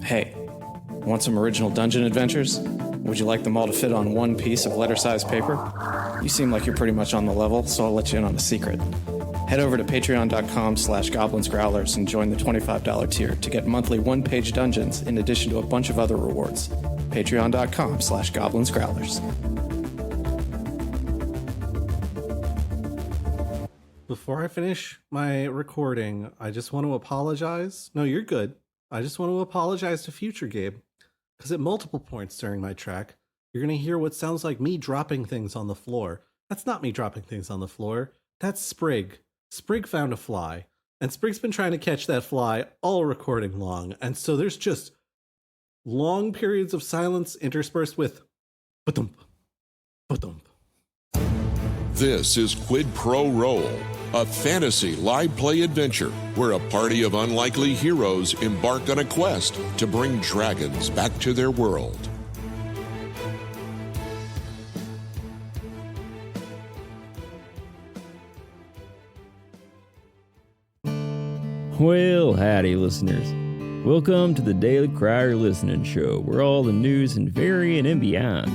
Hey, want some original dungeon adventures? Would you like them all to fit on one piece of letter-sized paper? You seem like you're pretty much on the level, so I'll let you in on a secret. Head over to patreon.com/Goblins Growlers and join the $25 tier to get monthly one-page dungeons in addition to a bunch of other rewards. Patreon.com/Goblins Growlers. Before I finish my recording, I just want to apologize. No, you're good. I just want to apologize to future Gabe, because at multiple points during my track, you're going to hear what sounds like me dropping things on the floor. That's not me dropping things on the floor. That's Sprig. Sprig found a fly, and Sprig's been trying to catch that fly all recording long, and so there's just long periods of silence interspersed with ba-dump, ba-dump. This is Quid Pro Roll, a fantasy live play adventure where a party of unlikely heroes embark on a quest to bring dragons back to their world. Well, howdy, listeners. Welcome to the Daily Crier Listening Show, where all the news and variant and beyond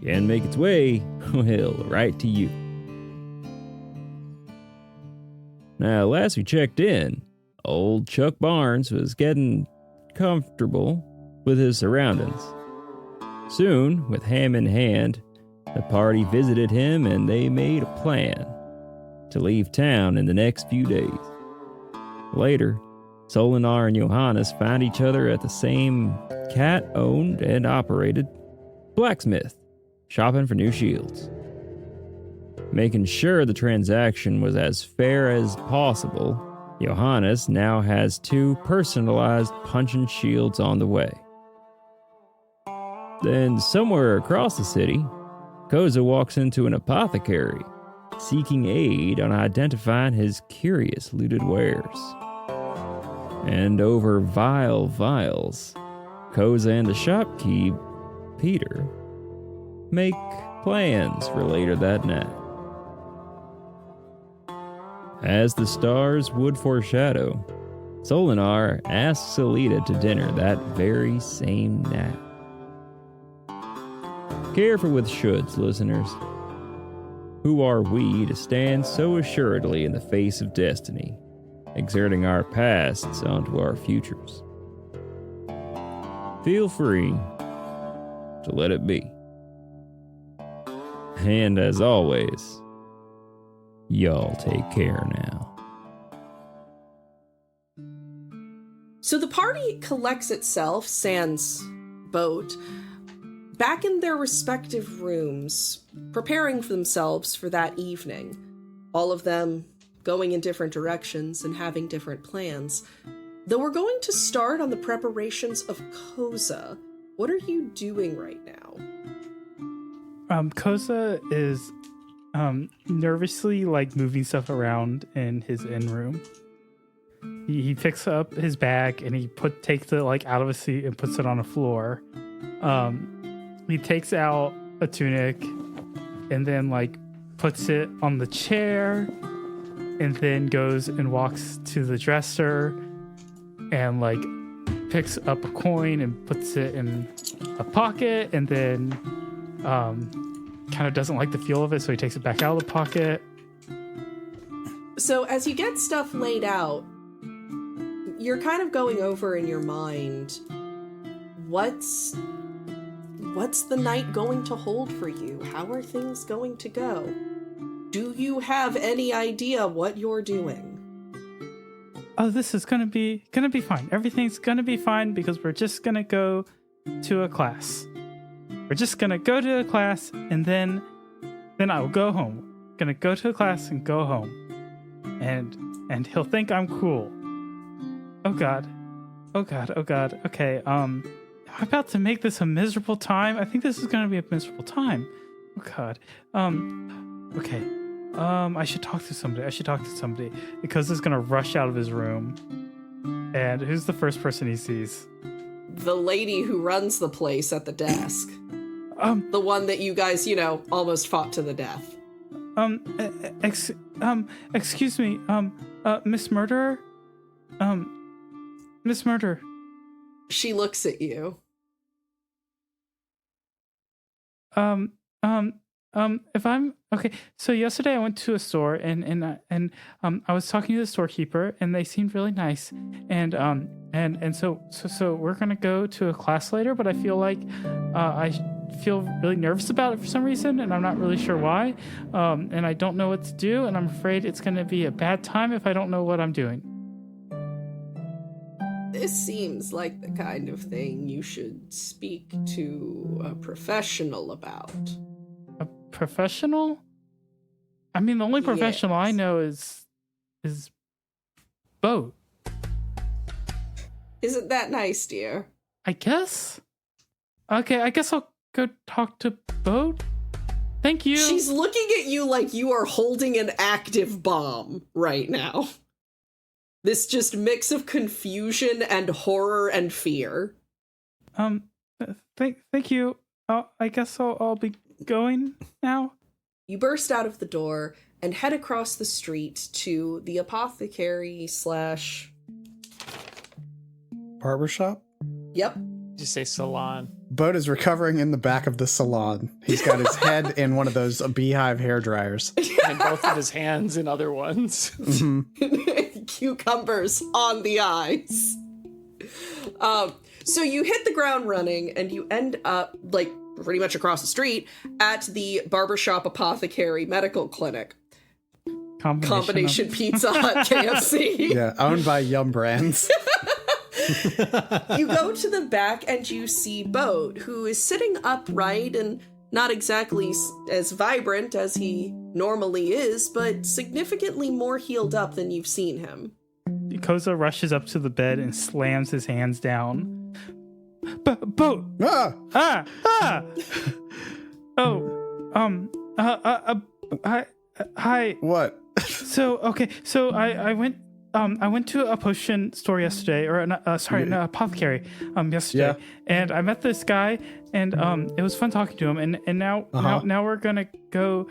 can make its way, well, right to you. Now, last we checked in, old Chuck Barnes was getting comfortable with his surroundings. Soon, with ham in hand, the party visited him and they made a plan to leave town in the next few days. Later, Solinar and Johannes found each other at the same cat-owned and operated blacksmith, shopping for new shields. Making sure the transaction was as fair as possible, Johannes now has 2 personalized punching shields on the way. Then, somewhere across the city, Koza walks into an apothecary, seeking aid on identifying his curious looted wares. And over vials, Koza and the shopkeep, Peter, make plans for later that night. As the stars would foreshadow, Solinar asks Alita to dinner that very same night. Careful with shoulds, listeners. Who are we to stand so assuredly in the face of destiny, exerting our pasts onto our futures? Feel free to let it be. And as always, y'all take care now. So the party collects itself, sans boat, back in their respective rooms, preparing for themselves for that evening. All of them going in different directions and having different plans. Though we're going to start on the preparations of Koza. What are you doing right now? Koza is nervously moving stuff around in his inn room. He picks up his bag and he takes it out of a seat and puts it on the floor. He takes out a tunic and then puts it on the chair, and then goes and walks to the dresser and picks up a coin and puts it in a pocket, and then kind of doesn't like the feel of it, so he takes it back out of the pocket. So as you get stuff laid out, you're kind of going over in your mind, what's the night going to hold for you? How are things going to go? Do you have any idea what you're doing? Oh, this is gonna be fine. Everything's gonna be fine because we're just gonna go to a class. We're just gonna go to a class and then I will go home. Gonna go to a class and go home. And he'll think I'm cool. Oh god. Okay, I'm about to make this a miserable time. I think this is gonna be a miserable time. Oh god. Okay. I should talk to somebody because he's gonna rush out of his room. And who's the first person he sees? The lady who runs the place at the desk. The one that you guys, almost fought to the death. Excuse me, Miss Murderer? Miss Murderer. She looks at you. If I'm okay, so yesterday I went to a store and I was talking to the storekeeper and they seemed really nice and so we're gonna go to a class later, but I feel like I feel really nervous about it for some reason and I'm not really sure why, and I don't know what to do and I'm afraid it's gonna be a bad time if I don't know what I'm doing. This seems like the kind of thing you should speak to a professional about. A professional? I mean, the only professional I know is Boat. Isn't that nice, dear? I guess. Okay, I guess I'll go talk to Boat. Thank you. She's looking at you like you are holding an active bomb right now. This just mix of confusion and horror and fear. Thank you. I guess I'll be going now. You burst out of the door and head across the street to the apothecary / Barbershop? Yep. Just say salon. Boat is recovering in the back of the salon. He's got his head in one of those beehive hair dryers. And both of his hands in other ones. Mm-hmm. Cucumbers on the eyes. So you hit the ground running and you end up, like, pretty much across the street at the Barbershop Apothecary Medical Clinic. Combination Pizza Hut KFC. Yeah, owned by Yum Brands. You go to the back and you see Boat, who is sitting upright and not exactly as vibrant as he normally is, but significantly more healed up than you've seen him. Koza rushes up to the bed and slams his hands down. Boat! Hi. What? So I went to a potion store yesterday, or an apothecary yesterday, and I met this guy, and it was fun talking to him, and now we're gonna go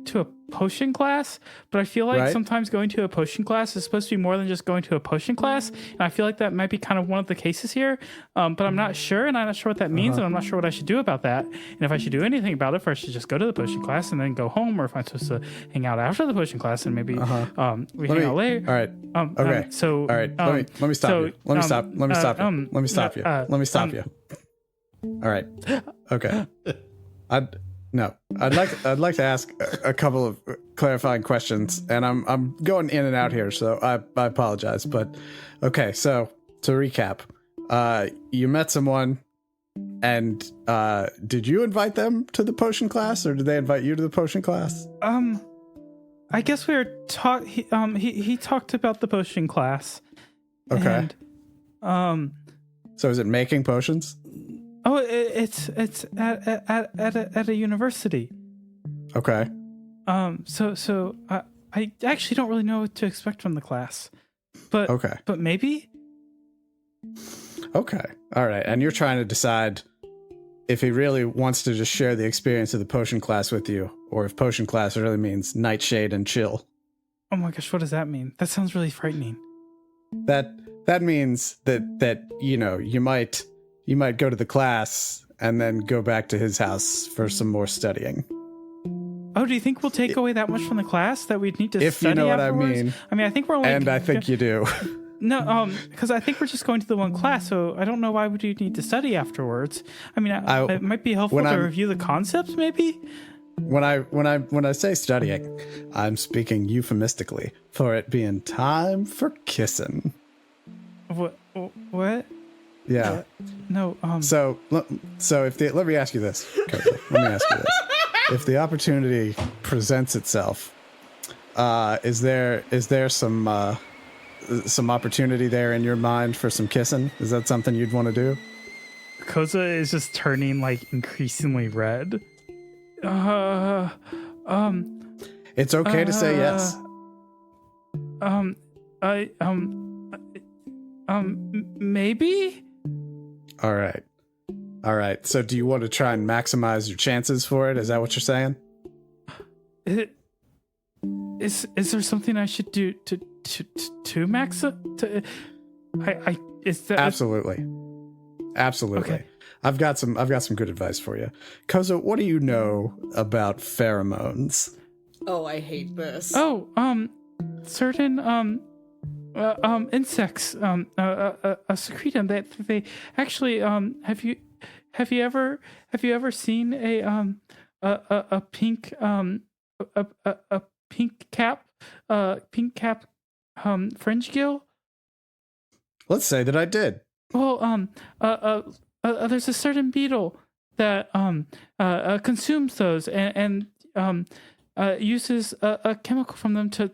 to a potion class, but I feel like sometimes going to a potion class is supposed to be more than just going to a potion class, and I feel like that might be kind of one of the cases here, but I'm not sure, and I'm not sure what that means, and I'm not sure what I should do about that, and if I should do anything about it, if I should just go to the potion class and then go home, or if I'm supposed to hang out after the potion class and maybe we hang out later. All right. Okay. So all right. Let me stop you. Let me stop you. All right. Okay. I'd like to ask a couple of clarifying questions, and I'm going in and out here, so I apologize. But okay, so to recap, you met someone, and did you invite them to the potion class, or did they invite you to the potion class? I guess we were taught. He talked about the potion class. Okay. And, so is it making potions? Oh, it's at a university. Okay. So I actually don't really know what to expect from the class, but okay. But maybe. Okay. All right. And you're trying to decide if he really wants to just share the experience of the potion class with you, or if potion class really means nightshade and chill. Oh my gosh, what does that mean? That sounds really frightening. That means that you might go to the class and then go back to his house for some more studying. Oh, do you think we'll take away that much from the class that we'd need to if study you know what afterwards? I mean. I mean, I think we're only... And I think you do. No, because I think we're just going to the one class, so I don't know why would you need to study afterwards. I mean, it might be helpful to review the concepts, maybe? When I say studying, I'm speaking euphemistically for it being time for kissing. What? Yeah. No. So let me ask you this. Okay, let me ask you this. If the opportunity presents itself, is there some opportunity there in your mind for some kissing? Is that something you'd want to do? Koza is just turning like increasingly red. It's okay to say yes. Maybe? All right. So do you want to try and maximize your chances for it? Is that what you're saying? Is there something I should do to max it? Is that absolutely? Absolutely. Okay. I've got some good advice for you. Koza, what do you know about pheromones? Oh, I hate this. Oh, certain insects secrete them. They actually have you ever seen a pink a pink cap fringe gill? Let's say that I did. Well, there's a certain beetle that consumes those and uses a chemical from them to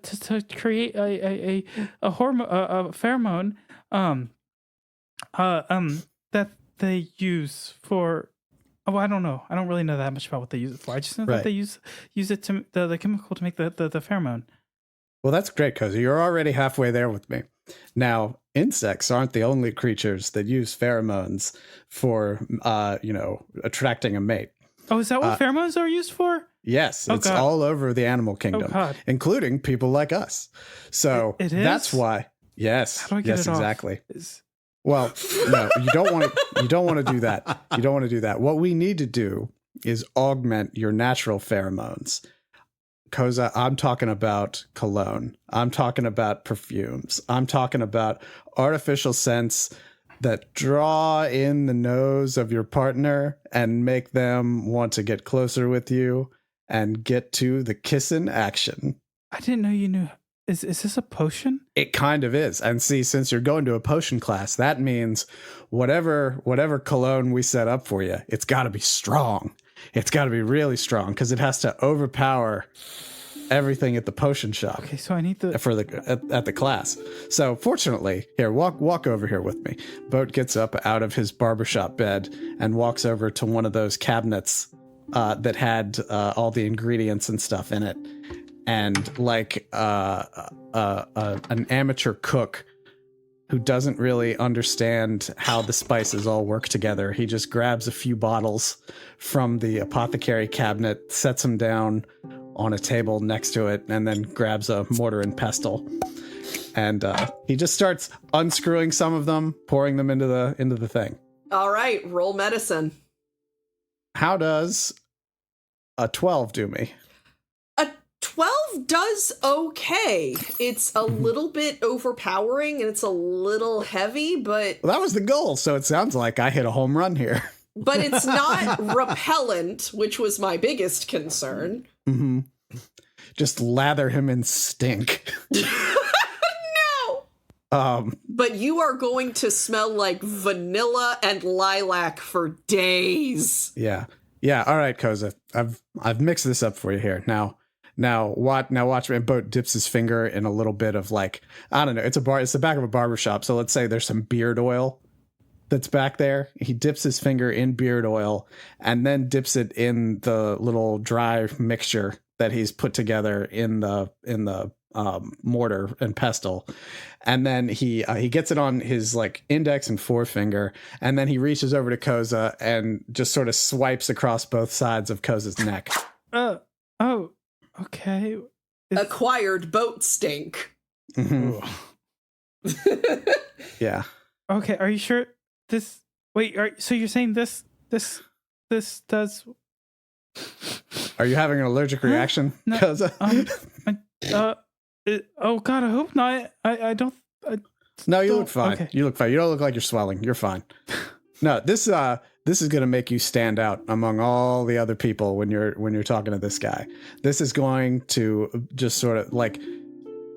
create a pheromone that they use for. Oh, I don't know. I don't really know that much about what they use it for. I just know that they use it to the chemical to make the pheromone. Well, that's great, Koza. You're already halfway there with me. Now, insects aren't the only creatures that use pheromones for, attracting a mate. Oh, is that what pheromones are used for? Yes, it's God. all over the animal kingdom, including people like us. So it is? That's why. Yes, How do I get it off? Exactly. Well, no, you don't want to do that. You don't want to do that. What we need to do is augment your natural pheromones. Koza, I'm talking about cologne. I'm talking about perfumes. I'm talking about artificial scents that draw in the nose of your partner and make them want to get closer with you and get to the kissing action. I didn't know you knew. Is this a potion? It kind of is. And see, since you're going to a potion class, that means whatever cologne we set up for you, it's got to be strong. It's got to be really strong because it has to overpower everything at the potion shop. Okay, so I need the at the class. So fortunately, here, walk over here with me. Boat gets up out of his barbershop bed and walks over to one of those cabinets that had all the ingredients and stuff in it. And like an amateur cook who doesn't really understand how the spices all work together, he just grabs a few bottles from the apothecary cabinet, sets them down on a table next to it, and then grabs a mortar and pestle. And he just starts unscrewing some of them, pouring them into the thing. All right, roll medicine. How does a 12 do me? 12 does okay. It's a little bit overpowering and it's a little heavy, but... Well, that was the goal, so it sounds like I hit a home run here. But it's not repellent, which was my biggest concern. Mm-hmm. Just lather him in stink. No! But you are going to smell like vanilla and lilac for days. Yeah. All right, Koza. I've mixed this up for you here. Now watch me. Boat dips his finger in a little bit of like, I don't know. It's the back of a barber shop. So let's say there's some beard oil that's back there. He dips his finger in beard oil and then dips it in the little dry mixture that he's put together in the mortar and pestle. And then he gets it on his like index and forefinger. And then he reaches over to Koza and just sort of swipes across both sides of Koza's neck. Oh. Okay. Acquired boat stink. Mm-hmm. Yeah. Okay. Are you sure this? Wait. So you're saying this does? Are you having an allergic reaction? No. Oh God. I hope not. I don't. No, you look fine. Okay. You look fine. You don't look like you're swelling. You're fine. No, this is going to make you stand out among all the other people when you're talking to this guy. This is going to just sort of like,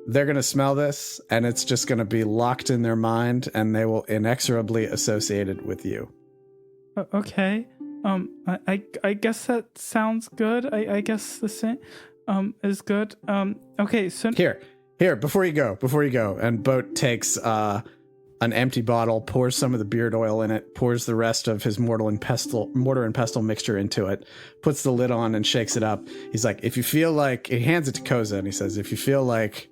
they're going to smell this and it's just going to be locked in their mind and they will inexorably associate it with you. Okay. I guess that sounds good. I guess the same is good. Okay. So here, before you go, and Boat takes, an empty bottle, pours some of the beard oil in it, pours the rest of his mortar and pestle mixture into it, puts the lid on and shakes it up. He's like, if you feel like, he hands it to Koza and he says, if you feel like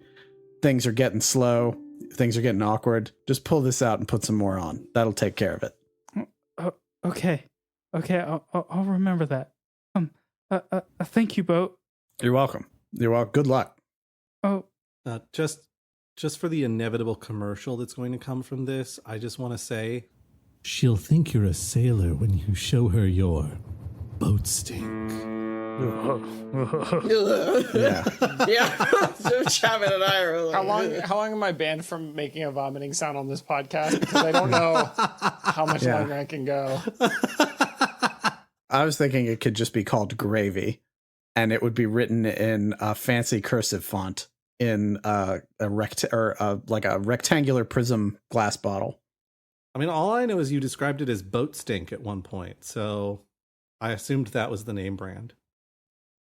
things are getting slow, things are getting awkward, just pull this out and put some more on. That'll take care of it. Okay. I'll remember that. Thank you, Boat. You're welcome. Good luck. Oh. Just for the inevitable commercial that's going to come from this, I just want to say She'll think you're a sailor when you show her your boat stink. Yeah. Yeah. So Chapman and I are like, How long am I banned from making a vomiting sound on this podcast? Because I don't know how much Yeah. longer I can go. I was thinking it could just be called gravy, and it would be written in a fancy cursive font in a rectangular prism glass bottle. I mean, all I know is you described it as boat stink at one point, so I assumed that was the name brand.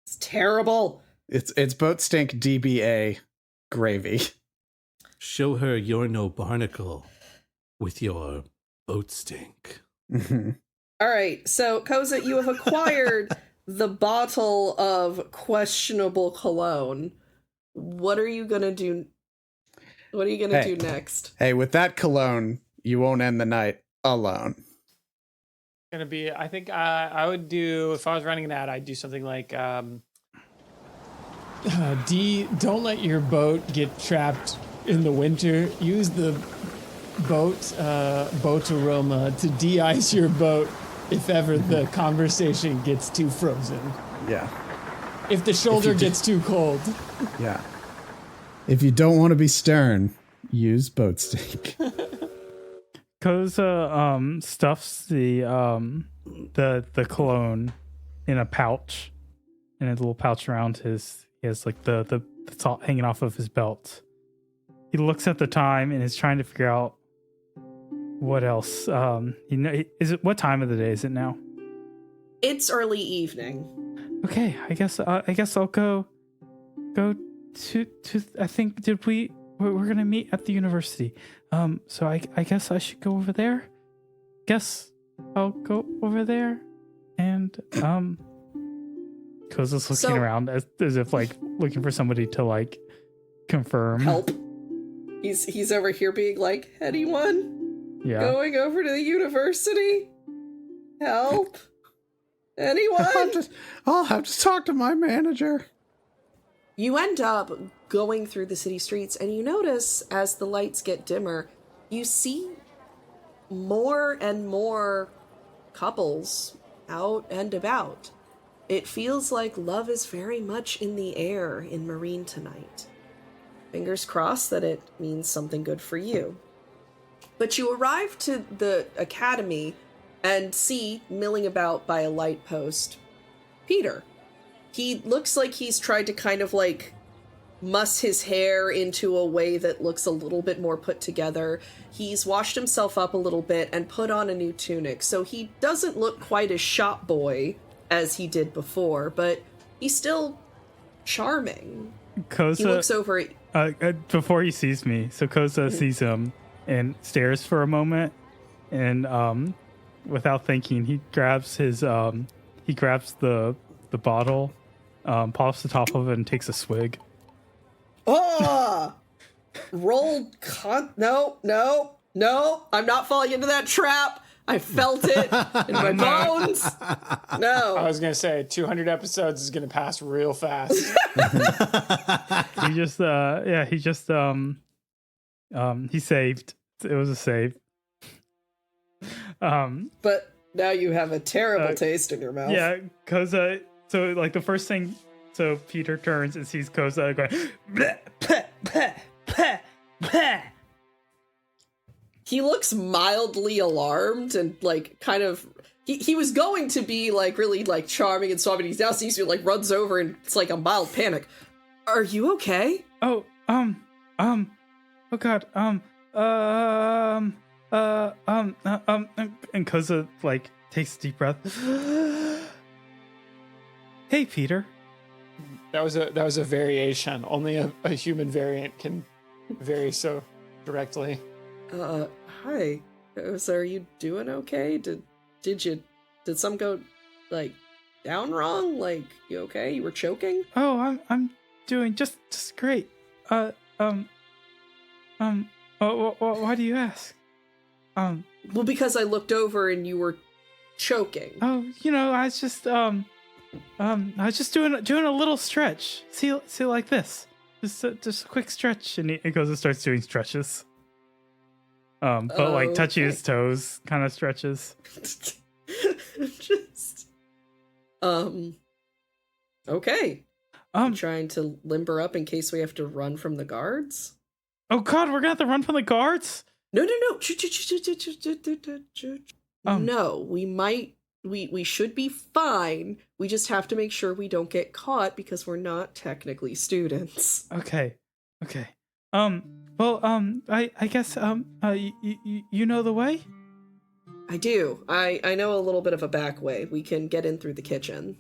it's terrible. It's boat stink DBA gravy. Show her you're no barnacle with your boat stink. All right, so Koza, you have acquired the bottle of questionable cologne. What are you gonna do? What are you gonna do next? Hey, with that cologne, you won't end the night alone. Gonna be. I think I would do, if I was running an ad, I'd do something like don't let your boat get trapped in the winter. Use the boat aroma to de-ice your boat if ever the conversation gets too frozen. Yeah. If the shoulder gets too cold. Yeah. If you don't want to be stern, use boat stink. Koza stuffs the cologne in a pouch, in a little pouch around his. He has like the salt hanging off of his belt. He looks at the time and is trying to figure out what else. Is it, what time of the day is it now? It's early evening. Okay, I guess I'll go to I think we're gonna meet at the university. So I guess I should go over there. Guess I'll go over there, and Koza's looking around as if like looking for somebody to like confirm. Help. He's over here being like, anyone going over to the university? Help. Anyone? I'll have to talk to my manager. You end up going through the city streets, and you notice as the lights get dimmer, you see more and more couples out and about. It feels like love is very much in the air in Marine tonight. Fingers crossed that it means something good for you. But you arrive to the academy and see, milling about by a light post, Peter. He looks like he's tried to kind of like muss his hair into a way that looks a little bit more put together. He's washed himself up a little bit and put on a new tunic, so he doesn't look quite as shop boy as he did before, but he's still charming. Koza, he looks over at... before he sees me, so Koza sees him and stares for a moment, and without thinking, he grabs the bottle, pops the top of it, and takes a swig. Oh! No, I'm not falling into that trap. I felt it in my bones. No. I was gonna say 200 episodes is gonna pass real fast. He saved. It was a save. But now you have a terrible taste in your mouth. Yeah, Koza. So like the first thing, so Peter turns and sees Koza going. Bleh, bleh, bleh, bleh, bleh. He looks mildly alarmed and like kind of he was going to be like really like charming and suave, and he now sees you, like runs over and it's like a mild panic. Are you okay? Oh god, and Koza like takes a deep breath. Hey, Peter. That was a variation. Only a human variant can vary so directly. Hi. So are you doing okay? Did some go like down wrong? Like, you okay? You were choking? Oh, I'm doing just great. Why do you ask? Well, because I looked over and you were choking. Oh, I was just doing a little stretch. See like this. Just a quick stretch, and he goes and starts doing stretches. But like touching his toes kind of stretches. Just okay. Trying to limber up in case we have to run from the guards. Oh God, we're gonna have to run from the guards? No. No, we should be fine. We just have to make sure we don't get caught because we're not technically students. Okay. Well, I guess, you know the way? I do. I know a little bit of a back way. We can get in through the kitchen.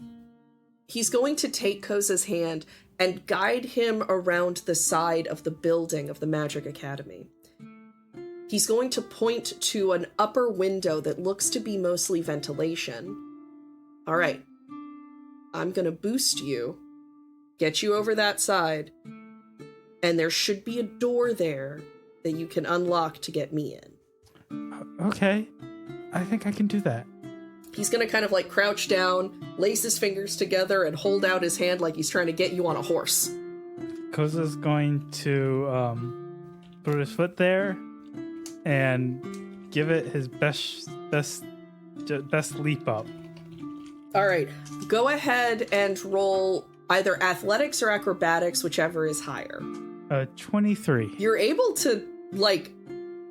He's going to take Koza's hand and guide him around the side of the building of the Magic Academy. He's going to point to an upper window that looks to be mostly ventilation. All right. I'm going to boost you, get you over that side, and there should be a door there that you can unlock to get me in. Okay. I think I can do that. He's going to kind of like crouch down, lace his fingers together, and hold out his hand like he's trying to get you on a horse. Koza's going to put his foot there and give it his best leap up. All right. Go ahead and roll either athletics or acrobatics, whichever is higher. 23. You're able to, like,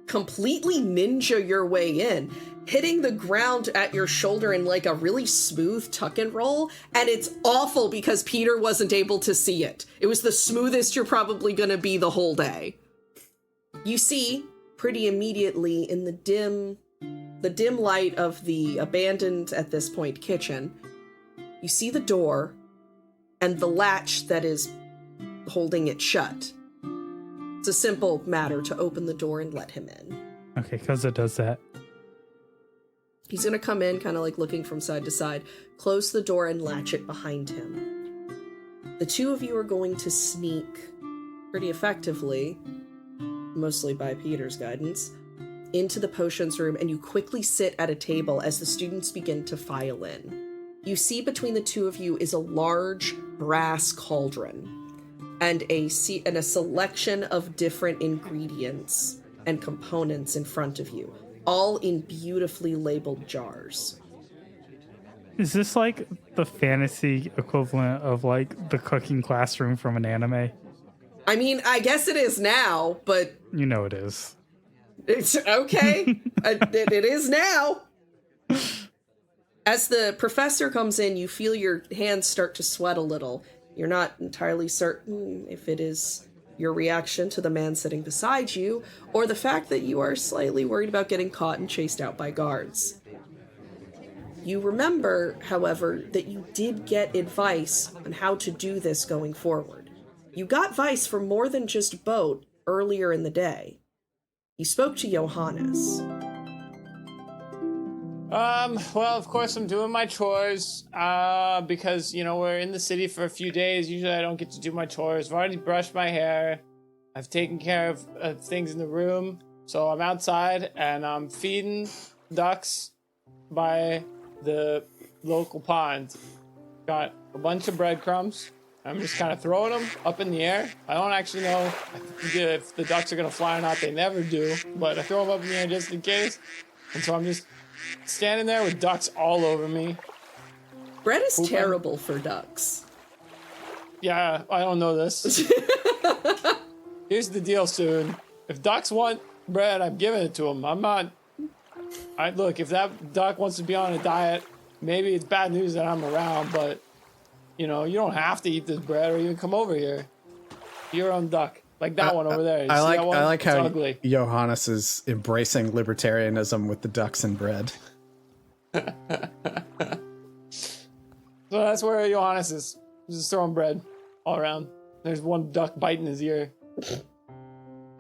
completely ninja your way in, hitting the ground at your shoulder in, like, a really smooth tuck and roll, and it's awful because Peter wasn't able to see it. It was the smoothest you're probably gonna be the whole day. You see, pretty immediately in the dim light of the abandoned, at this point, kitchen, you see the door and the latch that is holding it shut. It's a simple matter to open the door and let him in. Okay, Koza does that. He's going to come in, kind of like looking from side to side, close the door and latch it behind him. The two of you are going to sneak pretty effectively, mostly by Peter's guidance, into the potions room, and you quickly sit at a table as the students begin to file in. You see between the two of you is a large brass cauldron and a selection of different ingredients and components in front of you, all in beautifully labeled jars. Is this like the fantasy equivalent of like the cooking classroom from an anime? I mean, I guess it is now, but... You know it is. It's okay. It is now. As the professor comes in, you feel your hands start to sweat a little. You're not entirely certain if it is your reaction to the man sitting beside you, or the fact that you are slightly worried about getting caught and chased out by guards. You remember, however, that you did get advice on how to do this going forward. You got advice from more than just Boat earlier in the day. You spoke to Johannes. Well, of course I'm doing my chores, because, you know, we're in the city for a few days. Usually I don't get to do my chores. I've already brushed my hair. I've taken care of things in the room. So I'm outside and I'm feeding ducks by the local pond. Got a bunch of breadcrumbs. I'm just kind of throwing them up in the air. I don't actually know if the ducks are going to fly or not. They never do, but I throw them up in the air just in case. And so I'm just standing there with ducks all over me. Bread is terrible for ducks. Yeah, I don't know this. Here's the deal, soon. If ducks want bread, I'm giving it to them. I'm not... Look, if that duck wants to be on a diet, maybe it's bad news that I'm around, but, you know, you don't have to eat this bread or even come over here. Your own duck. Like that one over there. I like it's how ugly. Johannes is embracing libertarianism with the ducks and bread. So that's where Johannes is. Just throwing bread all around. There's one duck biting his ear.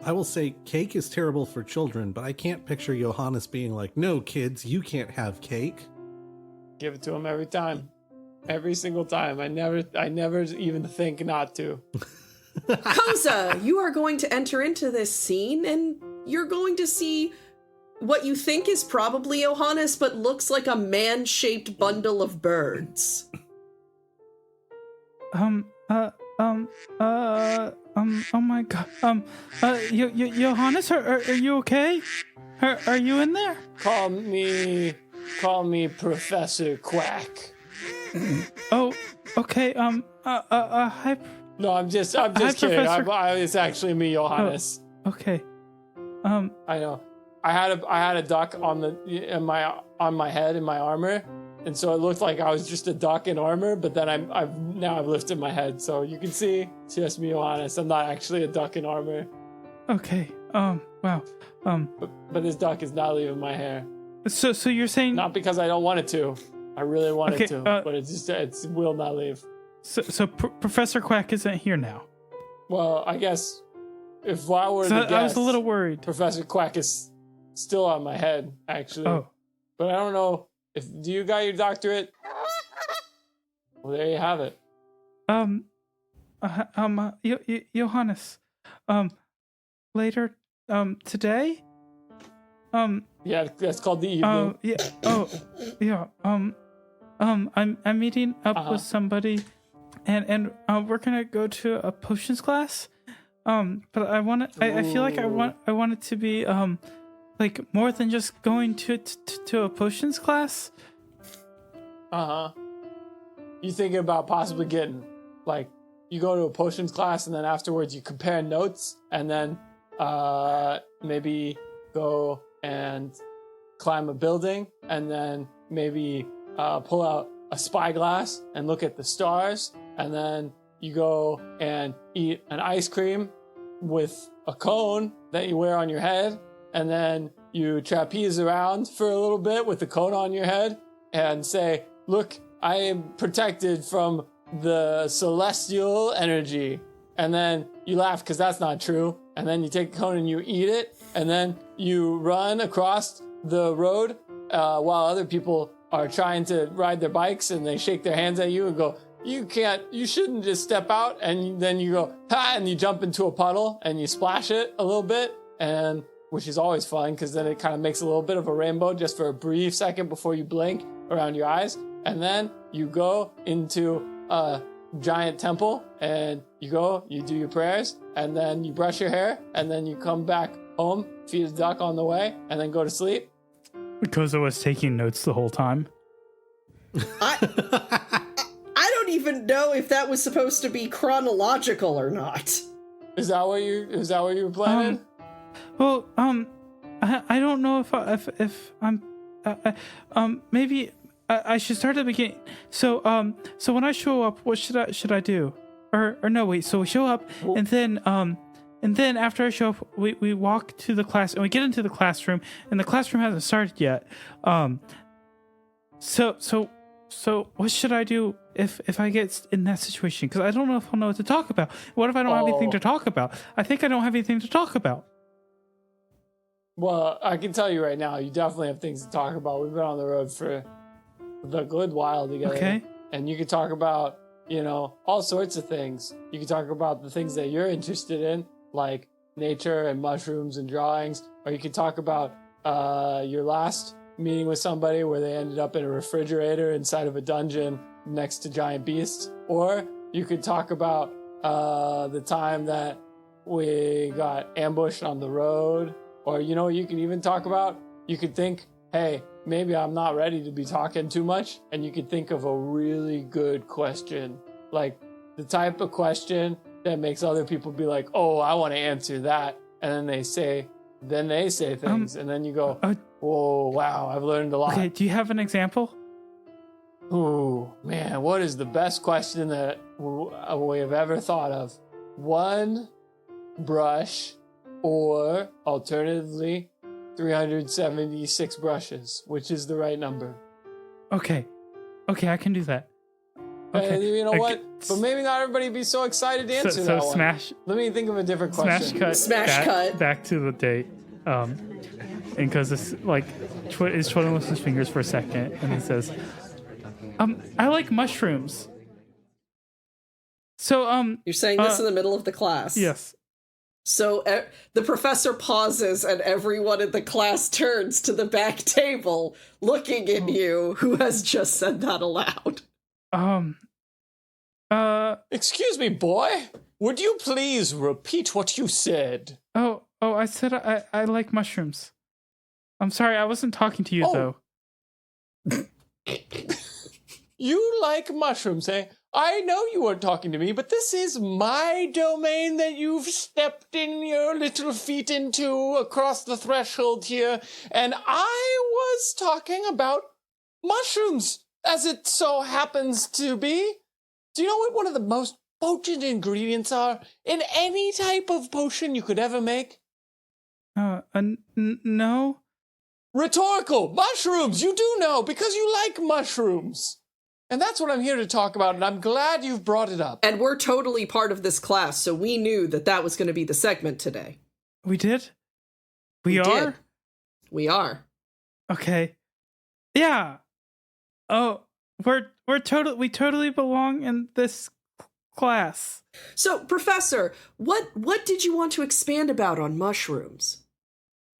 I will say cake is terrible for children, but I can't picture Johannes being like, no, kids, you can't have cake. Give it to him every time. Every single time. I never even think not to. Koza, you are going to enter into this scene, and you're going to see what you think is probably Johannes, but looks like a man-shaped bundle of birds. Oh my god. Johannes, are you okay? Are you in there? Call me Professor Quack. Oh, okay. Hi. No, I'm just Hi, kidding. Professor. It's actually me, Johannes. Okay. I know. I had a duck on my head in my armor, and so it looked like I was just a duck in armor. But then I've lifted my head, so you can see it's just me, Johannes. I'm not actually a duck in armor. Okay. Wow. But this duck is not leaving my hair. So you're saying Not because I don't want it to. I really want it to, Okay, but it will not leave. so Professor Quack isn't here now? Well, I guess if I were to guess, I was a little worried. Professor Quack is still on my head, actually. Oh. But I don't know do you got your doctorate? Well, there you have it. Johannes, later, today? Yeah, that's called the evening. Yeah. Oh, yeah. I'm meeting up with somebody, and we're gonna go to a potions class. But I feel like I want it to be like more than just going to a potions class. You thinking about possibly getting like you go to a potions class and then afterwards you compare notes and then maybe go and climb a building and then maybe pull out a spyglass and look at the stars and then you go and eat an ice cream with a cone that you wear on your head and then you trapeze around for a little bit with the cone on your head and say, look, I am protected from the celestial energy. And then you laugh because that's not true. And then you take the cone and you eat it. And then you run across the road while other people are trying to ride their bikes and they shake their hands at you and go, you shouldn't just step out. And then you go, ha, and you jump into a puddle and you splash it a little bit. And which is always fun because then it kind of makes a little bit of a rainbow just for a brief second before you blink around your eyes. And then you go into a giant temple and you do your prayers and then you brush your hair and then you come back home, feed a duck on the way and then go to sleep. Because I was taking notes the whole time. I don't even know if that was supposed to be chronological or not. Is that what you were planning? Well, I don't know if I'm maybe I should start at the beginning. So when I show up, what should I do? Or no, wait. So we show up, and then after I show up, we walk to the class, and we get into the classroom, and the classroom hasn't started yet. So what should I do if I get in that situation? Because I don't know if I'll know what to talk about. What if I don't have anything to talk about? I think I don't have anything to talk about. Well, I can tell you right now, you definitely have things to talk about. We've been on the road for a good while together. Okay. And you can talk about, all sorts of things. You can talk about the things that you're interested in, like nature and mushrooms and drawings. Or you can talk about your last meeting with somebody where they ended up in a refrigerator inside of a dungeon next to giant beasts. Or you could talk about the time that we got ambushed on the road. Or, you can even talk about, you could think, hey, maybe I'm not ready to be talking too much. And you could think of a really good question. Like the type of question that makes other people be like, oh, I want to answer that. And then they say things. And then you go, whoa, wow, I've learned a lot. Okay, do you have an example? Ooh, man, what is the best question that we have ever thought of? One brush. Or, alternatively, 376 brushes, which is the right number. Okay, I can do that. Okay. You know what? But maybe not everybody be so excited to answer that one. Let me think of a different question. Smash cut. Back to the date. And because it's like, he's twiddling with his fingers for a second, and he says, I like mushrooms. So, You're saying this in the middle of the class? Yes. So the professor pauses and everyone in the class turns to the back table looking at you who has just said that aloud. Excuse me, boy. Would you please repeat what you said? Oh, I said I like mushrooms. I'm sorry, I wasn't talking to you, though. You like mushrooms, eh? I know you weren't talking to me, but this is my domain that you've stepped in your little feet into across the threshold here, and I was talking about mushrooms, as it so happens to be. Do you know what one of the most potent ingredients are in any type of potion you could ever make? No. Rhetorical! Mushrooms! You do know, because you like mushrooms. And that's what I'm here to talk about, and I'm glad you've brought it up. And we're totally part of this class, so we knew that was going to be the segment today. We did? We are? Did. We are. Okay. Yeah. Oh, we totally belong in this class. So, Professor, what did you want to expand about on mushrooms?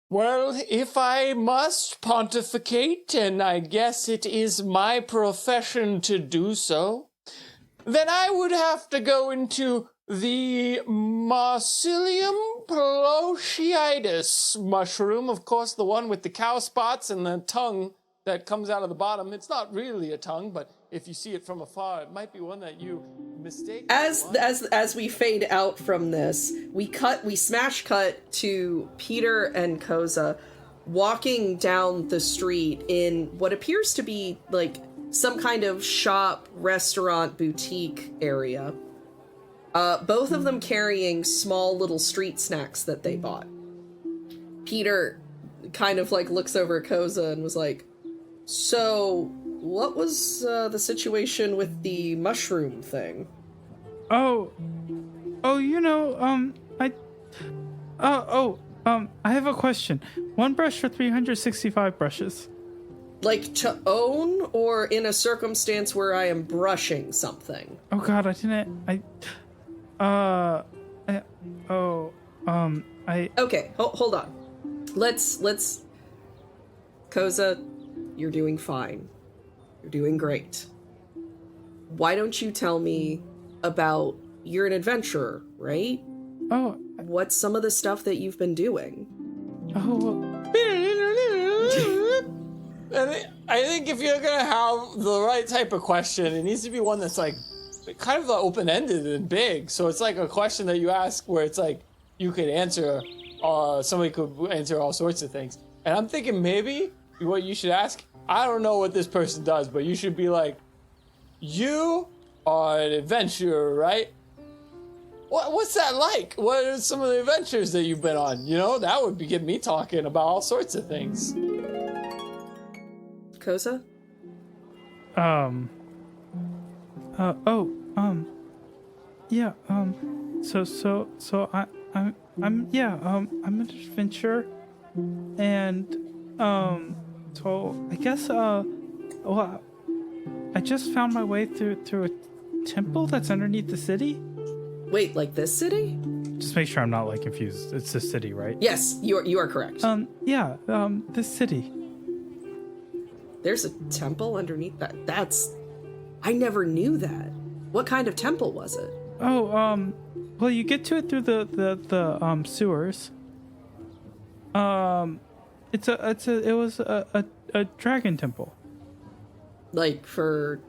Well, if I must pontificate, and I guess it is my profession to do so, then I would have to go into the Marcillium pelociitis mushroom, of course, the one with the cow spots and the tongue that comes out of the bottom. It's not really a tongue, but if you see it from afar, it might be one that you mistake. As we fade out from this, we smash cut to Peter and Koza walking down the street in what appears to be like some kind of shop, restaurant, boutique area. Both of them carrying small little street snacks that they bought. Peter kind of like looks over at Koza and was like, "So, what was the situation with the mushroom thing?" I have a question. One brush for 365 brushes. Like to own, or in a circumstance where I am brushing something? Oh God, Okay, hold on. Let's. Koza, you're doing fine. You're doing great. Why don't you tell me about, you're an adventurer, right? Oh. What's some of the stuff that you've been doing? I think if you're going to have the right type of question, it needs to be one that's like kind of open-ended and big. So it's like a question that you ask where it's like you could answer, somebody could answer all sorts of things. And I'm thinking maybe what you should ask, I don't know what this person does, but you should be like, you are an adventurer, right? What's that like? What are some of the adventures that you've been on? You know, that would get me talking about all sorts of things. Koza? I'm an adventurer, and so I guess I just found my way through a temple that's underneath the city. Wait, like this city? Just make sure I'm not like confused. It's the city, right? Yes, you are correct. This city. There's a temple underneath that. I never knew that. What kind of temple was it? Well, you get to it through the sewers. It was a dragon temple. Like for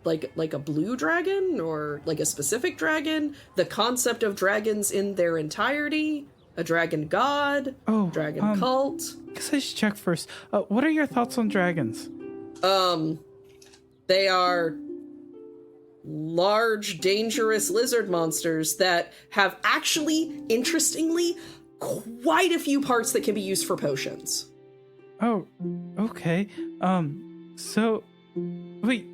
like a blue dragon, or like a specific dragon? The concept of dragons in their entirety? A dragon god? Dragon cult? I guess I should check first. What are your thoughts on dragons? They are large, dangerous lizard monsters that have actually, interestingly, quite a few parts that can be used for potions. Oh, okay. So, wait,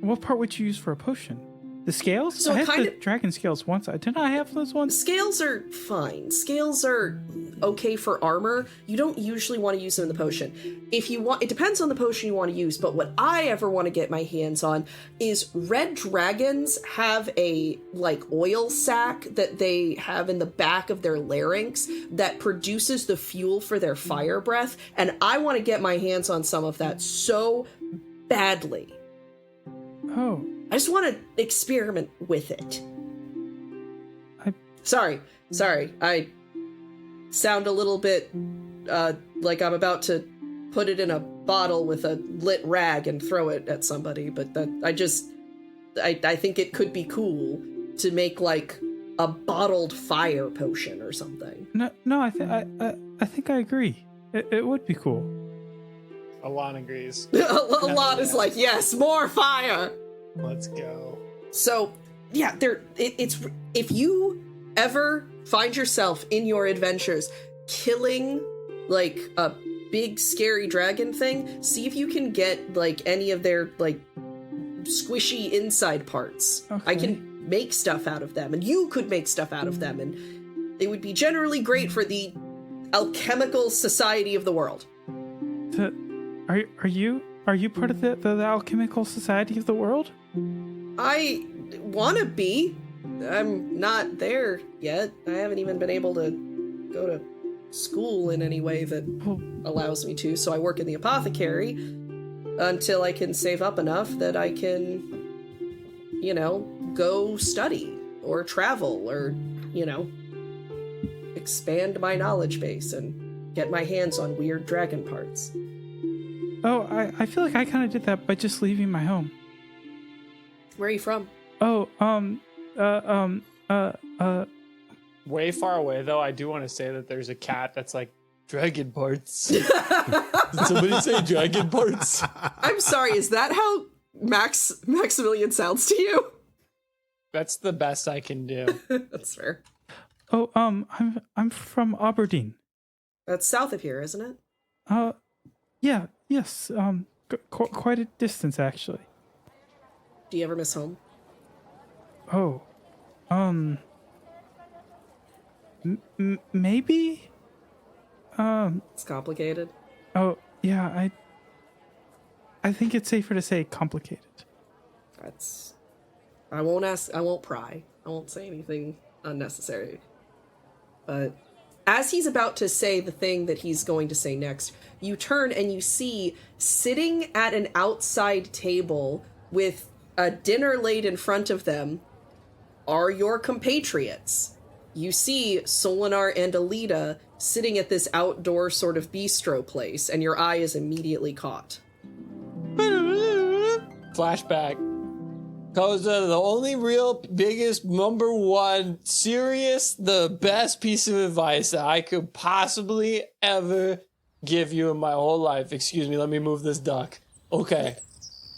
what part would you use for a potion? The scales? So I had the dragon scales once. Didn't I have those ones? Scales are fine. Scales are okay for armor. You don't usually want to use them in the potion. If you want, it depends on the potion you want to use, but what I ever want to get my hands on is red dragons have a like oil sac that they have in the back of their larynx that produces the fuel for their fire breath, and I want to get my hands on some of that so badly. Oh. I just want to experiment with it. Sorry. I sound a little bit like I'm about to put it in a bottle with a lit rag and throw it at somebody, but I think it could be cool to make like a bottled fire potion or something. No, I think I agree. It would be cool. Alon agrees. Alon is like, yes, more fire. Let's go. So yeah, it's if you ever find yourself in your adventures killing like a big scary dragon thing, see if you can get like any of their like squishy inside parts. Okay. I can make stuff out of them, and you could make stuff out of them, and it would be generally great for the alchemical society of the world. Are you part of the alchemical society of the world? I wanna be. I'm not there yet. I haven't even been able to go to school in any way that allows me to, so I work in the apothecary until I can save up enough that I can, go study or travel or, expand my knowledge base and get my hands on weird dragon parts. Oh, I feel like I kind of did that by just leaving my home. Where are you from? Oh, Way far away, though, I do want to say that there's a cat that's like, dragon parts. Did somebody say dragon parts? I'm sorry, is that how Maximilian sounds to you? That's the best I can do. That's fair. Oh, I'm from Aberdeen. That's south of here, isn't it? Yeah, yes, quite a distance, actually. Do you ever miss home? Oh, maybe? It's complicated. Oh, yeah, I think it's safer to say complicated. I won't pry. I won't say anything unnecessary. But as he's about to say the thing that he's going to say next, you turn and you see, sitting at an outside table with a dinner laid in front of them, are your compatriots. You see Solinar and Alita sitting at this outdoor sort of bistro place, and your eye is immediately caught. Flashback. Koza, the only real biggest number one serious, the best piece of advice that I could possibly ever give you in my whole life. Excuse me, let me move this duck. Okay.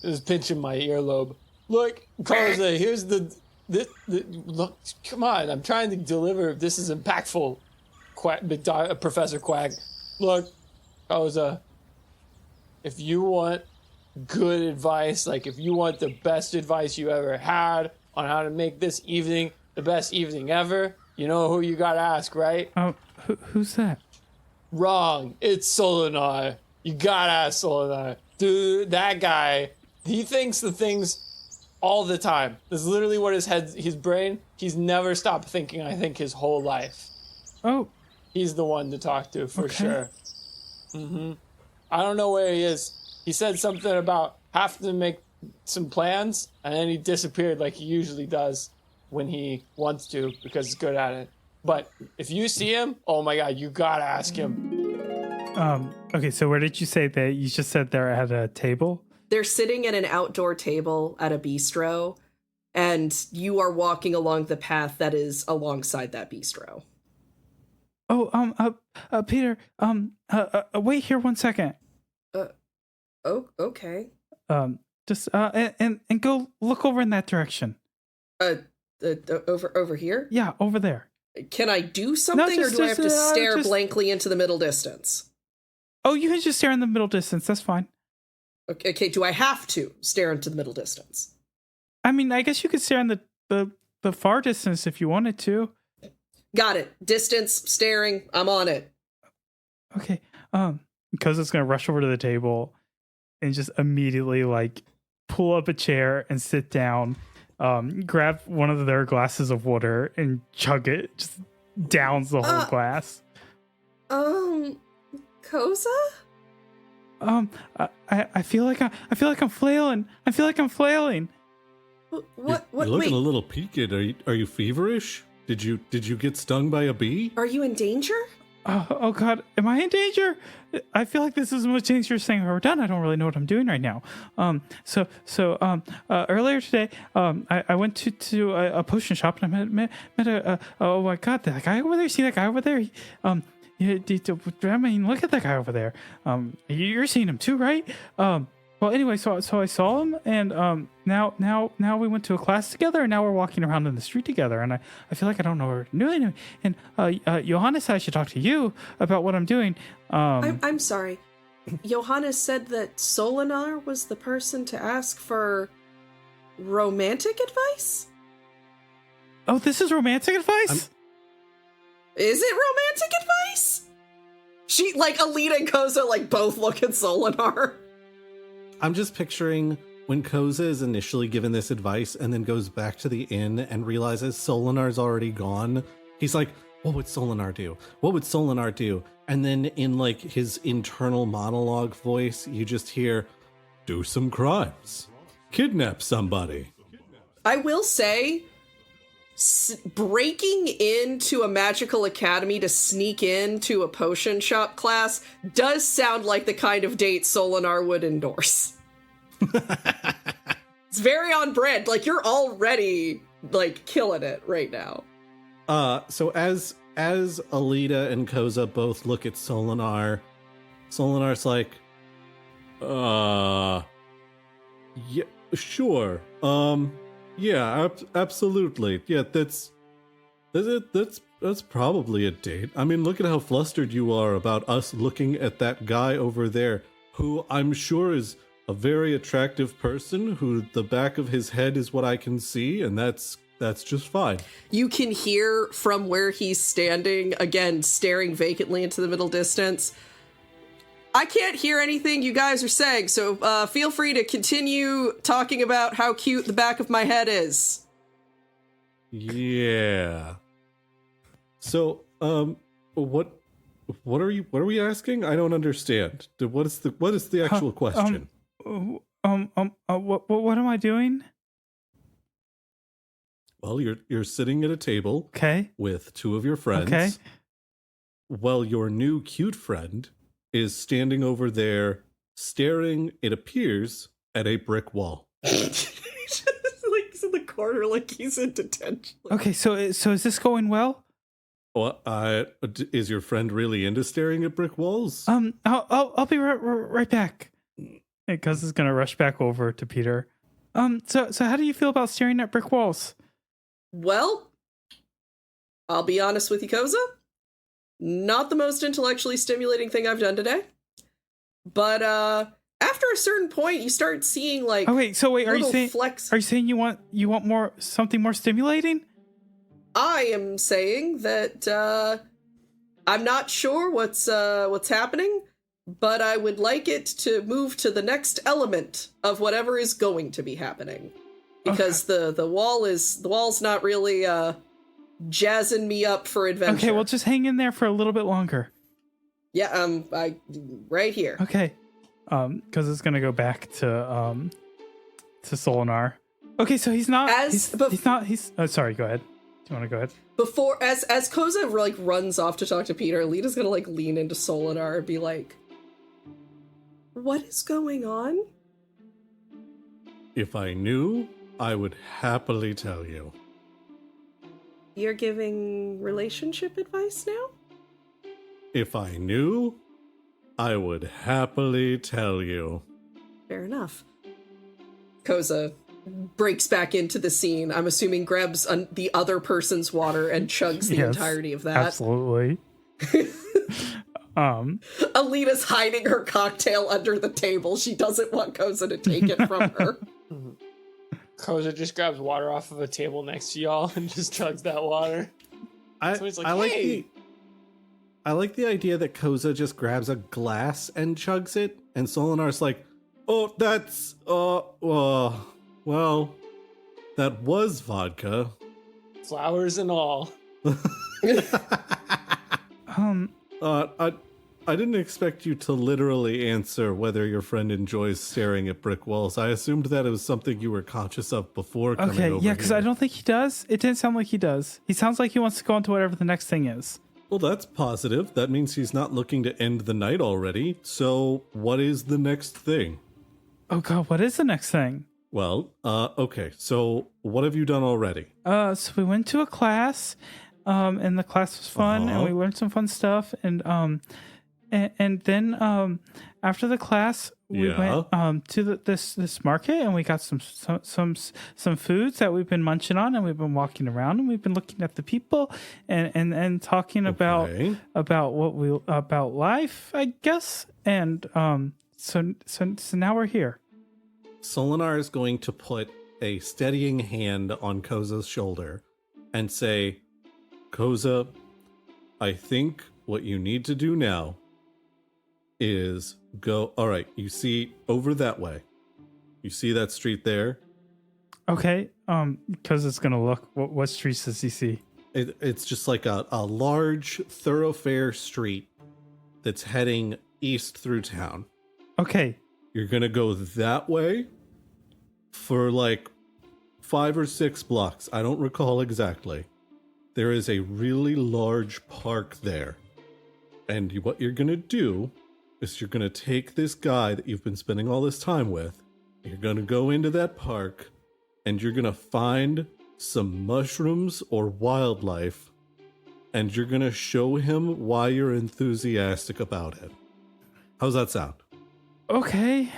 It was pinching my earlobe. Look, Koza, here's look, come on, I'm trying to deliver. This is impactful, Professor Quack. Look, Koza, if you want good advice, like if you want the best advice you ever had on how to make this evening the best evening ever, you know who you gotta ask, right? Oh, who's that? Wrong. It's Solinar. You gotta ask Solinar. Dude, that guy, he thinks the things all the time. That's literally what his brain, he's never stopped thinking, I think, his whole life. Oh. He's the one to talk to, for sure. Mm-hmm. I don't know where he is. He said something about having to make some plans, and then he disappeared like he usually does when he wants to, because he's good at it. But if you see him, oh my god, you gotta ask him. Okay, so where did you say that you just said they're at a table? They're sitting at an outdoor table at a bistro, and you are walking along the path that is alongside that bistro. Oh, Peter, wait here 1 second. Oh, okay. Just and go look over in that direction. Over here? Yeah, over there. Can I do something, or do I have to stare just blankly into the middle distance? Oh, you can just stare in the middle distance. That's fine. Okay, do I have to stare into the middle distance? I mean, I guess you could stare in the far distance if you wanted to. Got it. Distance, staring, I'm on it. Okay. Because it's gonna rush over to the table and just immediately like pull up a chair and sit down, grab one of their glasses of water and chug it, just downs the whole glass. Koza? I feel like I'm flailing. I feel like I'm flailing. What? You're looking Wait. a little peaked. Are you feverish? Did you get stung by a bee? Are you in danger? Oh God, am I in danger? I feel like this is the most dangerous thing I've ever done. I don't really know what I'm doing right now. Earlier today, I went to a potion shop and I met a oh my God, that guy over there. See that guy over there? I mean, look at that guy over there. You're seeing him too, right? Well, anyway, so I saw him, and now we went to a class together, and now we're walking around in the street together, and I feel like I don't know what we're doing. And Johannes said I should talk to you about what I'm doing. I'm sorry. Johannes said that Solinar was the person to ask for romantic advice? Oh, this is romantic advice? Is it romantic advice? She, Alita and Koza, both look at Solinar. I'm just picturing when Koza is initially given this advice and then goes back to the inn and realizes Solinar's already gone. He's like, what would Solinar do? What would Solinar do? And then in his internal monologue voice, you just hear, do some crimes. Kidnap somebody. I will say, breaking into a magical academy to sneak into a potion shop class does sound like the kind of date Solinar would endorse. It's very on brand. You're already killing it right now. So as Alita and Koza both look at Solinar's like, yeah, sure. Yeah, absolutely. Yeah, that's probably a date. I mean, look at how flustered you are about us looking at that guy over there, who I'm sure is a very attractive person, who the back of his head is what I can see, and that's just fine. You can hear from where he's standing, again, staring vacantly into the middle distance. I can't hear anything you guys are saying, so feel free to continue talking about how cute the back of my what are we asking? I don't understand. What is the actual question? What am I doing? Well, you're sitting at a table, okay, with two of your friends. Okay. Well, your new cute friend is standing over there, staring, it appears, at a brick wall. He's in the corner, he's in detention. Okay, so is this going well? Well, is your friend really into staring at brick walls? I'll be right back. Because it's gonna rush back over to Peter. So how do you feel about staring at brick walls? Well, I'll be honest with you, Koza. Not the most intellectually stimulating thing I've done today. But after a certain point, you start seeing are you saying you want more, something more stimulating? I am saying that I'm not sure what's happening, but I would like it to move to the next element of whatever is going to be happening. Because the wall's not really jazzing me up for adventure. Okay, well, just hang in there for a little bit longer. Yeah, right here. Okay, because it's gonna go back to Solinar. Okay, so he's not. Sorry, go ahead. Do you want to go ahead? Before, as Koza runs off to talk to Peter, Lita's gonna lean into Solinar and be like, "What is going on?" If I knew, I would happily tell you. You're giving relationship advice now? If I knew, I would happily tell you. Fair enough. Koza breaks back into the scene. I'm assuming grabs the other person's water and chugs the entirety of that. Absolutely. Alita's hiding her cocktail under the table. She doesn't want Koza to take it from her. Koza just grabs water off of a table next to y'all and just chugs that water. I like the idea that Koza just grabs a glass and chugs it, and Solinar's like, "Oh, that's well, that was vodka, flowers and all." I didn't expect you to literally answer whether your friend enjoys staring at brick walls. I assumed that it was something you were conscious of before coming over. Okay, yeah, because I don't think he does. It didn't sound like he does. He sounds like he wants to go on to whatever the next thing is. Well, that's positive. That means he's not looking to end the night already. So, what is the next thing? Oh God, what is the next thing? Well, okay. So, what have you done already? So we went to a class, and the class was fun, and we learned some fun stuff, and then after the class, we went to this market, and we got some foods that we've been munching on, and we've been walking around, and we've been looking at the people, and talking about life, I guess, and so now we're here. Solinar is going to put a steadying hand on Koza's shoulder and say, Koza, I think what you need to do now is go. All right, you see over that way. You see that street there? Okay. Koza's gonna look. What streets does he see? It's just like a large thoroughfare street that's heading east through town. Okay. You're gonna go that way for like 5 or 6 blocks. I don't recall exactly. There is a really large park there. And what you're gonna do is you're gonna take this guy that you've been spending all this time with, you're gonna go into that park, and you're gonna find some mushrooms or wildlife, and you're gonna show him why you're enthusiastic about it. How's that sound? Okay,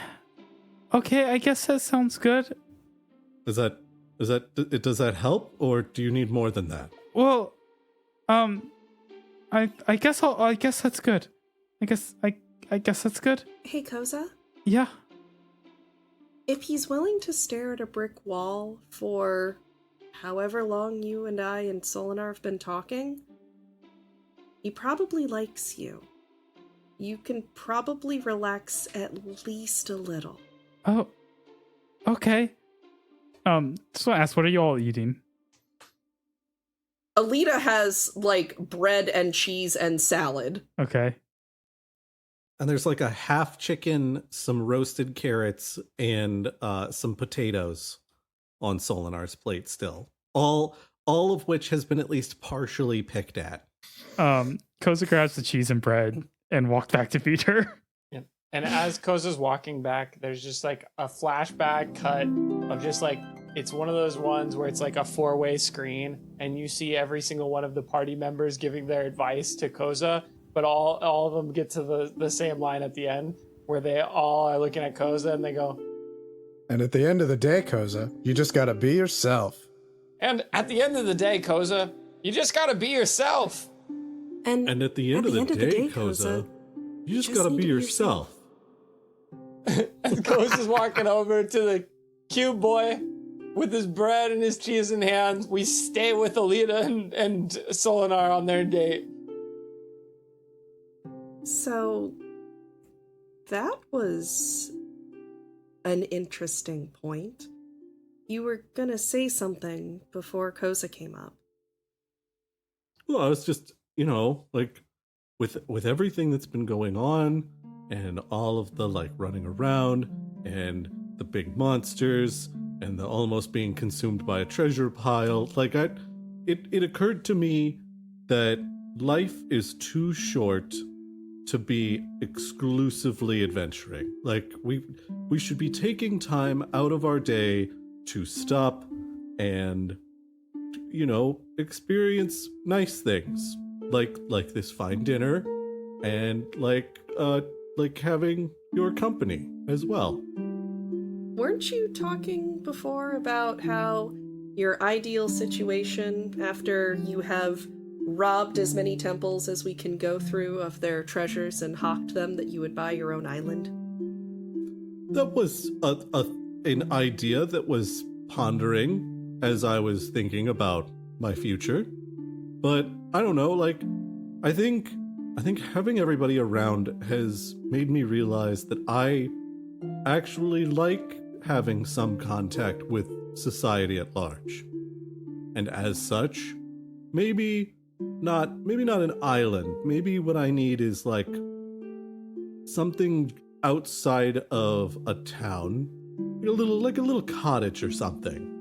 I guess that sounds good. Does that help, or do you need more than that? Well, I guess that's good. I guess that's good. Hey, Koza? Yeah. If he's willing to stare at a brick wall for however long you and I and Solinar have been talking, he probably likes you. You can probably relax at least a little. Oh, okay. Just want to ask, what are you all eating? Alita has, like, bread and cheese and salad. Okay. And there's like a half chicken, some roasted carrots, and some potatoes on Solinar's plate still. All of which has been at least partially picked at. Koza grabs the cheese and bread and walked back to feed her. Yeah. And as Koza's walking back, there's just like a flashback cut of just like, it's one of those ones where it's like a 4-way screen and you see every single one of the party members giving their advice to Koza, but all of them get to the same line at the end where they all are looking at Koza and they go, And at the end of the day, Koza, you just gotta be yourself. and at the end of the day, Koza, you just gotta be yourself. And at the end of the day, Koza, you just gotta be yourself. And Koza's walking over to the cube boy with his bread and his cheese in hand. We stay with Alita and Solinar on their date. So, that was an interesting point. You were gonna say something before Koza came up. Well, I was just, like with everything that's been going on and all of the like running around and the big monsters and the almost being consumed by a treasure pile, like it occurred to me that life is too short to be exclusively adventuring. Like we should be taking time out of our day to stop and experience nice things like this fine dinner and like having your company as well. Weren't you talking before about how your ideal situation after you have robbed as many temples as we can go through of their treasures and hawked them, that you would buy your own island? That was an idea that was pondering as I was thinking about my future. But I don't know, like I think having everybody around has made me realize that I actually like having some contact with society at large. And as such, maybe not an island. Maybe what I need is like something outside of a town, a little cottage or something.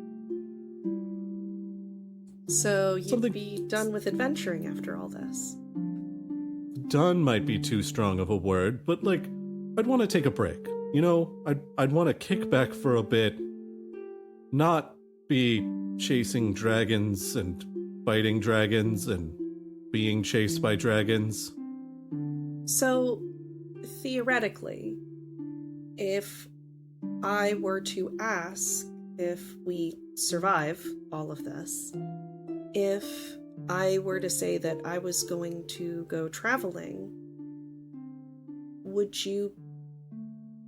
So you'd be done with adventuring after all this? done might be too strong of a word, but like, I'd want to take a break. You know, I'd want to kick back for a bit, not be chasing dragons and fighting dragons and being chased by dragons. So, theoretically, if I were to ask if we survive all of this, if I were to say that I was going to go traveling, would you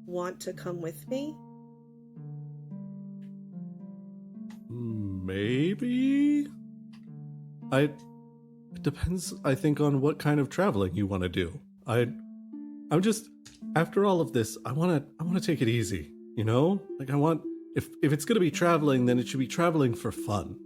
want to come with me? Maybe? It depends, I think, on what kind of traveling you want to do. I'm just, after all of this, I want to take it easy, you know? Like, I want, if it's going to be traveling, then it should be traveling for fun.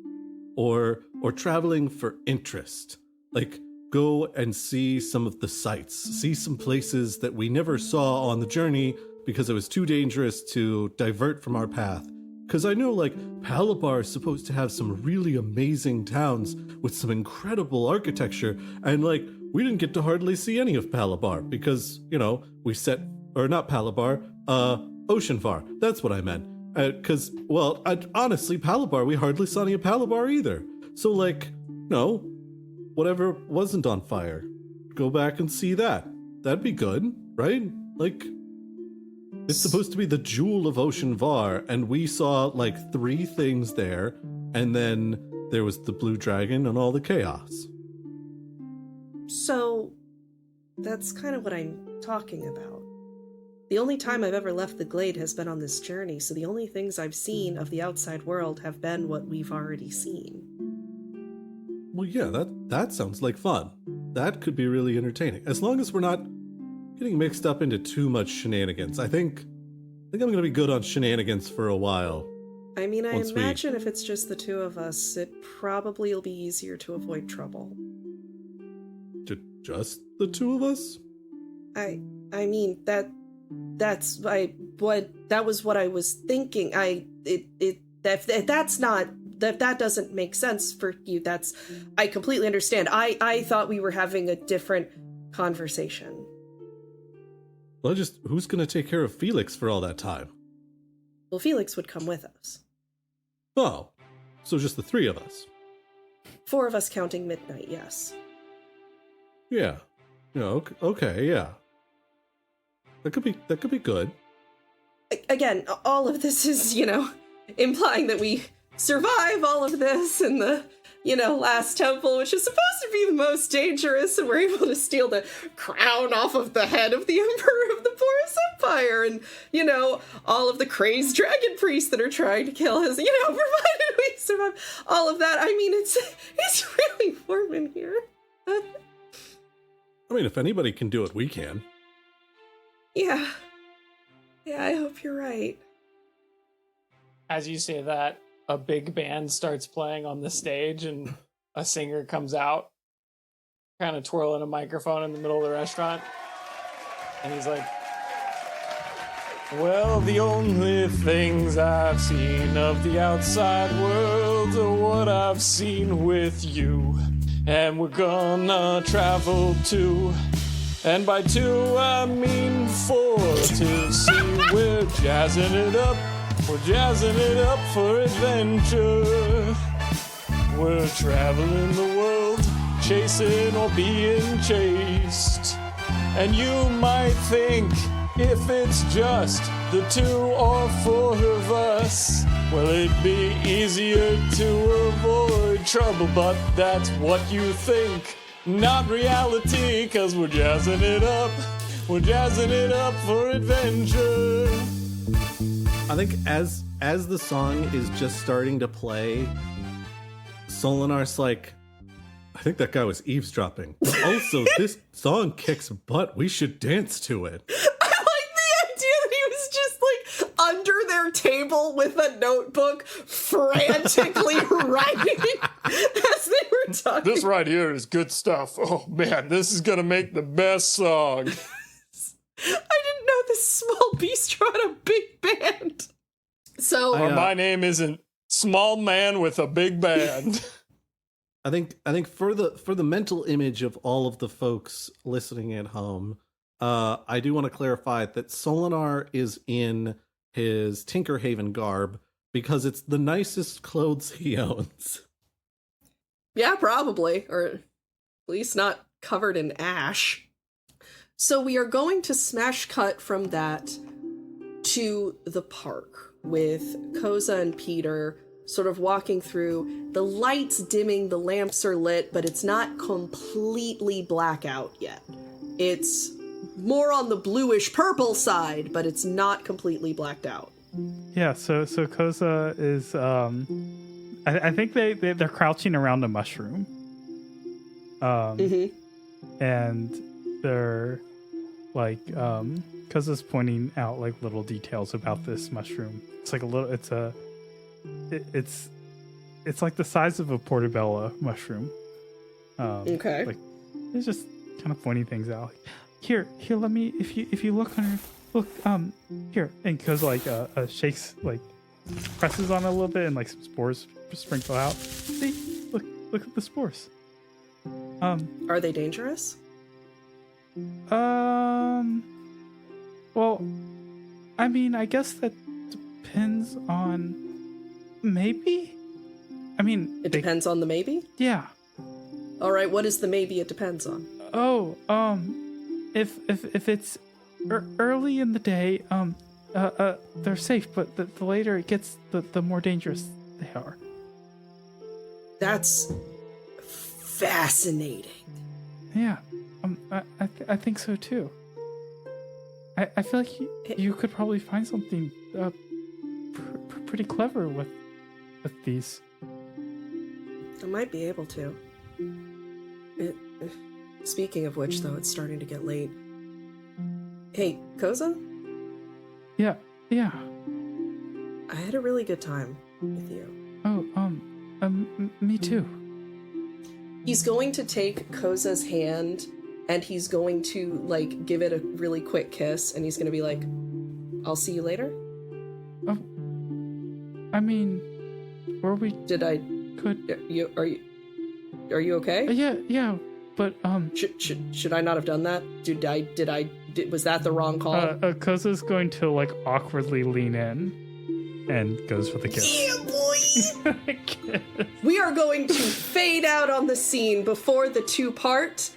Or traveling for interest. Like, go and see some of the sights, see some places that we never saw on the journey because it was too dangerous to divert from our path. Because I know, like, Palabar is supposed to have some really amazing towns with some incredible architecture, and, like, we didn't get to hardly see any of Palabar because, you know, we set, or not Palabar, Oceanvar. That's what I meant. Because, well, honestly, Palabar, we hardly saw any of Palabar either. So, like, no, whatever wasn't on fire, go back and see that. That'd be good, right? Like, it's supposed to be the jewel of Oceanvar, and we saw, like, 3 things there, and then there was the blue dragon and all the chaos. So, that's kind of what I'm talking about. The only time I've ever left the glade has been on this journey, so the only things I've seen of the outside world have been what we've already seen. Well, yeah, that sounds like fun. That could be really entertaining. As long as we're not getting mixed up into too much shenanigans. I think I'm going to be good on shenanigans for a while. I mean, I imagine if it's just the 2 of us, it probably will be easier to avoid trouble. Just the 2 of us? I mean, that was what I was thinking. That doesn't make sense for you. I completely understand. I thought we were having a different conversation. Well, who's going to take care of Felix for all that time? Well, Felix would come with us. Oh, so just the 3 of us. 4 of us counting Midnight, yes. Yeah. Okay, yeah. That could be good. Again, all of this is, implying that we survive all of this in the, last temple, which is supposed to be the most dangerous, and we're able to steal the crown off of the head of the Emperor of the Porous Empire, and, all of the crazed dragon priests that are trying to kill us, provided we survive all of that. I mean, it's really warm in here. I mean, if anybody can do it, we can. Yeah, I hope you're right. As you say that, a big band starts playing on the stage and a singer comes out, kind of twirling a microphone in the middle of the restaurant. And he's like, well, the only things I've seen of the outside world are what I've seen with you. And we're gonna travel too. And by 2, I mean 4 to see we're jazzing it up. We're jazzing it up for adventure. We're traveling the world, chasing or being chased. And you might think if it's just the 2 or 4 of us, well, it'd be easier to avoid trouble, but that's what you think. Not reality, 'cause we're jazzing it up. We're jazzing it up for adventure. I think as the song is just starting to play, Solinar's like, I think that guy was eavesdropping. Also, this song kicks butt. We should dance to it. I like the idea that he was just like under their table with a notebook, frantically writing as they were talking. This right here is good stuff. Oh man, this is gonna make the best song. I didn't know this small bistro had a big band. So My name isn't Small Man with a Big Band. I think for the mental image of all of the folks listening at home, I do want to clarify that Solinar is in his Tinkerhaven garb because it's the nicest clothes he owns. Yeah, probably. Or at least not covered in ash. So we are going to smash cut from that to the park with Koza and Peter sort of walking through. The lights dimming, the lamps are lit, but it's not completely blackout yet. It's more on the bluish purple side, but it's not completely blacked out. Yeah, so Koza is I think they're crouching around a mushroom. And they're like Koza's pointing out like little details about this mushroom. It's like it's like the size of a portobello mushroom. Okay. Like it's just kind of pointing things out. Like, here, let me if you look under here, and Koza like shakes, like presses on it a little bit, and like some spores sprinkle out. See, look at the spores. Are they dangerous? Well, I mean, I guess that depends on maybe. I mean, It depends on the maybe? Yeah. All right, what is the maybe it depends on? Oh, if it's early in the day, they're safe, but the later it gets, the more dangerous they are. That's fascinating. Yeah, I think so too. I feel like you could probably find something pretty clever with these. I might be able to. Speaking of which, though, it's starting to get late. Hey, Koza? Yeah. I had a really good time with you. Oh, me too. He's going to take Koza's hand, and he's going to, like, give it a really quick kiss, and he's going to be like, I'll see you later? Oh, I mean, were we... Are you okay? Yeah, but, Should I not have done that? Was that the wrong call? Koza's going to, like, awkwardly lean in and goes for the kiss. Yeah, boy! We are going to fade out on the scene before the two part,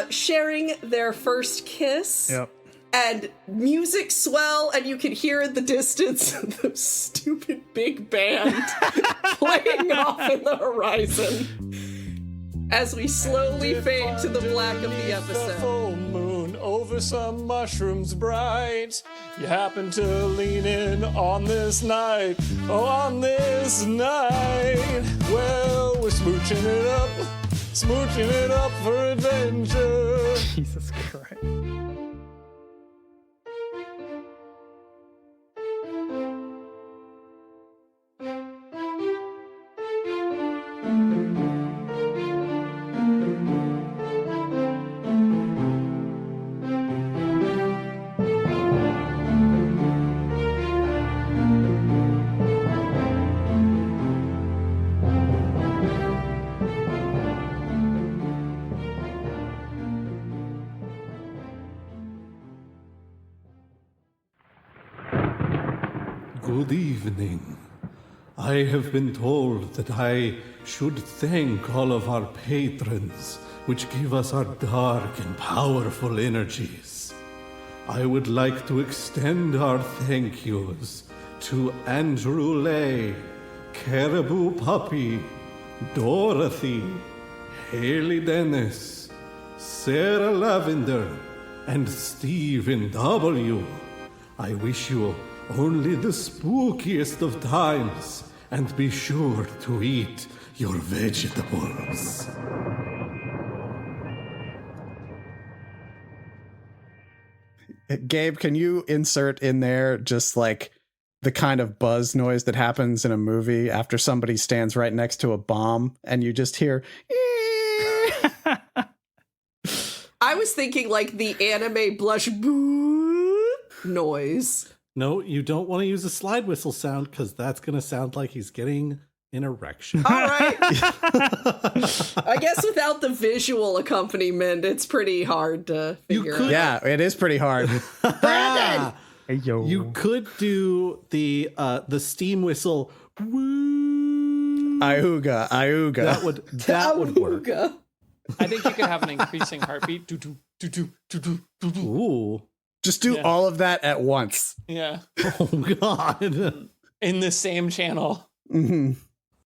sharing their first kiss. Yep. And music swell, and you can hear in the distance the stupid big band playing off in the horizon as we slowly fade to the black of the episode. Full moon over some mushrooms bright. You happen to lean in on this night. Oh, on this night. Well, we're smooching it up for adventure. Jesus Christ. Good evening. I have been told that I should thank all of our patrons, which give us our dark and powerful energies. I would like to extend our thank yous to Andrew Lay, Caribou Puppy, Dorothy, Haley Dennis, Sarah Lavender, and Stephen W. I wish you only the spookiest of times, and be sure to eat your vegetables. Gabe, can you insert in there just like the kind of buzz noise that happens in a movie after somebody stands right next to a bomb and you just hear I was thinking like the anime blush boo noise. No, you don't want to use a slide whistle sound because that's going to sound like he's getting an erection. All right. I guess without the visual accompaniment, it's pretty hard to figure out. Yeah, it is pretty hard. Brandon! Hey, yo. You could do the steam whistle. Woo. Iuga, Iuga. That would work. Auga. I think you could have an increasing heartbeat. Do, do, do, do, do, do, do, do. Ooh. Just do Yeah. all of that at once. Yeah. Oh God. In the same channel. Mm-hmm.